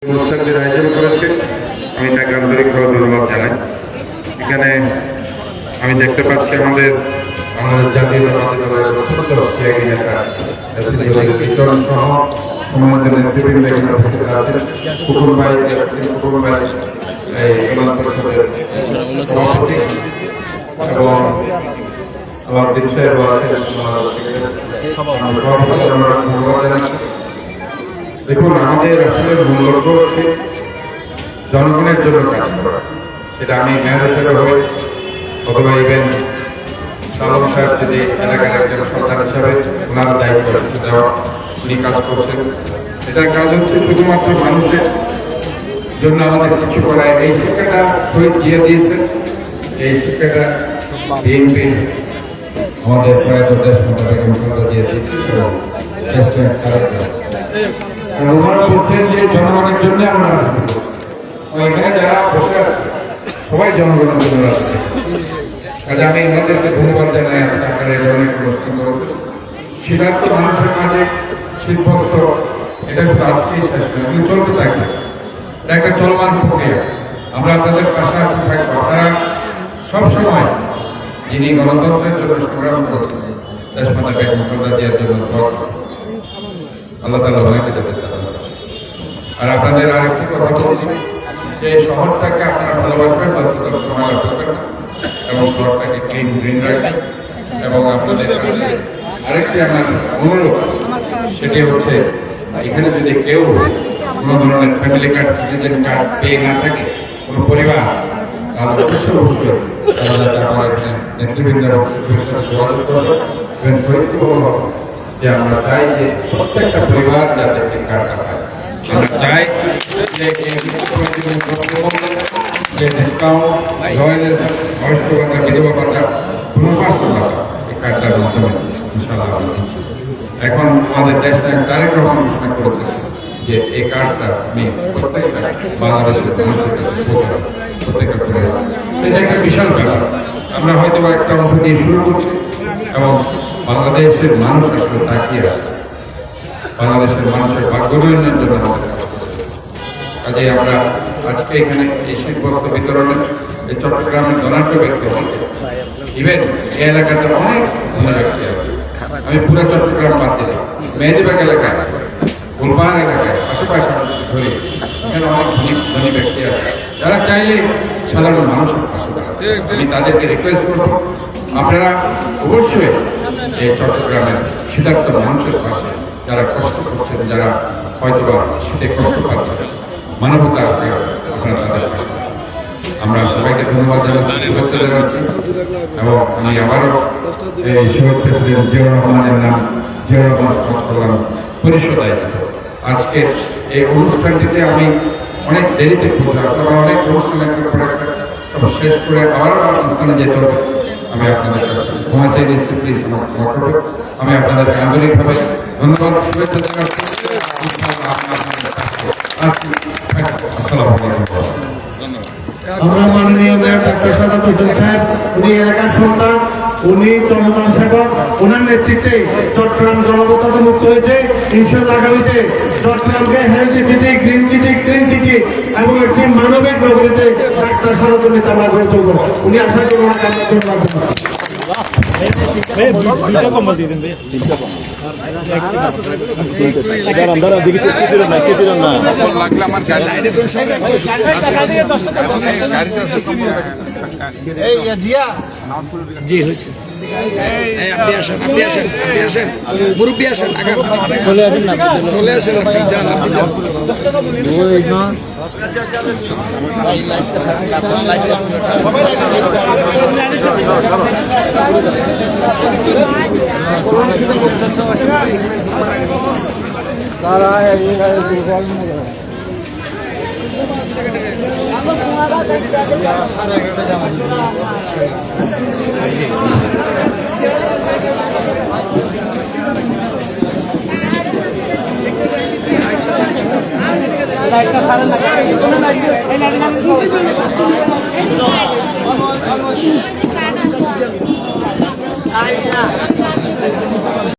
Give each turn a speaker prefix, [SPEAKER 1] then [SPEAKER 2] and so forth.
[SPEAKER 1] অনুষ্ঠানটির আয়োজন করেছে, আমি তাকে আন্তরিকভাবে ধন্যবাদ জানাই। এখানে আমি দেখতে পাচ্ছি আমাদের জাতীয়তাবাদী দলের অত্যন্ত ত্যাগী নেতা কিশোর সহ সমাজের নেতৃবৃন্দ এখানে উপস্থিত আছেন। কুকুর ভাই সভাপতি এবং আমার বিষয়ে দেখুন, আমাদের আসলে মূল লক্ষ্য হচ্ছে জনগণের জন্য কাজ করা। সেটা আমি মেয়র হিসেবে হই অথবা ইভেন সালম সাহেব যদি এলাকার একজন সন্তান হিসাবে ওনার দায়িত্ব দেওয়া উনি কাজ করছেন। এটার কাজ হচ্ছে শুধুমাত্র মানুষের জন্য আমাদের কিছু করা। এই শিক্ষাটা শহীদ জিয়া দিয়েছেন, এই শিক্ষাটা বিএনপি আমাদের প্রয়াত দেশ দিয়ে দিয়েছে এবং ওনারা বলছেন যে জনগণের জন্য আমরা এখানে যারা বসে আছে সবাই জনগণের জন্য রাজনীতি। কাজে আমি ওনাদেরকে ধন্যবাদ জানাই। আজকে আপনারা এই ধরনের অনুষ্ঠান করেছেন। সিদ্ধান্ত মানুষের মাঝে শিল্পস্থ এটা শুধু আজকেই শেষ নয়, এগুলো চলতে থাকবে। এটা একটা চলমান প্রক্রিয়া। আমরা আপনাদের পাশে আছি থাকবো। আপনারা সবসময় যিনি গণতন্ত্রের জন্য সংগ্রাম করেছেন দেশমাতা বেগম খালেদা জিয়ার জন্য আল্লাহ তাআলা বানাইতে দেবেন। আর আপনাদের আরেকটি কথা বলছি যে শহরটাকে আপনারা ভালোবাসবেন, এবং শহরটাকে ক্লিন গ্রিন রাখবেন। এবং আপনাদের আরেকটি আমার অনুরোধ, সেটি হচ্ছে এখানে যদি কেউ কোনো ধরনের ফ্যামিলি কার্ড, সিটিজেন কার্ড পেয়ে না থাকে কোনো পরিবার, তাহলে অবশ্যই নেতৃবৃন্দ যোগাযোগ করবো যে আমরা চাই যে প্রত্যেকটা পরিবার যাতে কার্ডটা পায়। আমরা চাই যে ডিসকাউন্ট, বয়স্ক ভাতা, বিধবা ভাতা, পুনর্বাসন ভাতা এই কার্ডটার মাধ্যমে ইনশাআল্লাহ আমরা দিচ্ছি। এখন আমাদের দেশটা তারেক রহমান ঘোষণা করেছে যে এই কার্ডটা আমি প্রত্যেকটা বাংলাদেশের মানুষের কাছে পৌঁছাবো, প্রত্যেকটা পরিবার। এটা একটা বিশাল ব্যাপার। আমরা হয়তো একটা অংশ দিয়ে শুরু করছি এবং বাংলাদেশের মানুষ আসলে তাকিয়ে আছে। বাংলাদেশের মানুষের ভাগ্যোন্নয়নের জন্য আমাদের কাজে আমরা আজকে এখানে এই শীতবস্ত্র বিতরণে এই চট্টগ্রামের ধনাঢ্য ব্যক্তি অনেকে, ইভেন এই এলাকাতে অনেক ধনী ব্যক্তি আছে। আমি পুরো চট্টগ্রাম বাদ দিলাম, মেহেদিবাগ এলাকায়, গোলপাহাড় এলাকায়, আশেপাশে ধরি, এখানে অনেক ধনী ব্যক্তি আছে যারা চাইলে সাধারণ মানুষের পাশে দাঁড়াবে। আমি তাদেরকে রিকোয়েস্ট করবো, আপনারা অবশ্যই এই চট্টগ্রামের শীতার্থ মানুষের পাশে যারা কষ্ট করছেন, যারা হয়তো বা শীতে কষ্ট পাচ্ছেন, মানবতা আপনারা তাদের পাশে। আমরা সবাইকে ধন্যবাদ জানাচ্ছি, শুভেচ্ছা জানাচ্ছি। এবং আমি আবারও এই শহীদ প্রেসিডেন্ট জিয়াউর রহমানের নাম জিয়াউর রহমান চট্টগ্রাম পরিষদ আয়োজিত আজকে এই অনুষ্ঠানটিতে আমি অনেক দেরিতে পৌঁছাই। আপনারা অনেক অনুষ্ঠান সব শেষ করে আবারও অনুষ্ঠানে যেতে হবে। আমি আপনাদের কাছে ক্ষমা চাই দিচ্ছি, প্লিজ আমার ক্ষমা করবেন। আমি আপনাদেরকে আন্তরিকভাবে ধন্যবাদ, শুভেচ্ছা জানাচ্ছি। আসসালামু আলাইকুম।
[SPEAKER 2] আমরা মাননীয় মেয়র ডাক্তার সাদাত হোসেন সাহেব, উনি এলাকার সন্তান, উনি জনগণ সেবক, ওনার নেতৃত্বে চট্টগ্রাম জনবদ্ধতা মুক্ত হয়েছে। ইনশাআল্লাহ আগামীতে চট্টগ্রামকে healthy city, green city, clean city এবং একটি মানবিক নগরীতে ডাক্তার সাদাতের নেতা আমরা গড়ে তুলব। উনি আশা করি ওনাকে আমরা ধন্যবাদ জানাচ্ছি।
[SPEAKER 3] জি হয়েছে, আপনি আসেন, আপনি আসেন, আপনি আসেন, মুরব্বী আসেন, চলে আসেন না, চলে আসেন, আপনি যান, আপনি যান। লাইটটা সারেন না।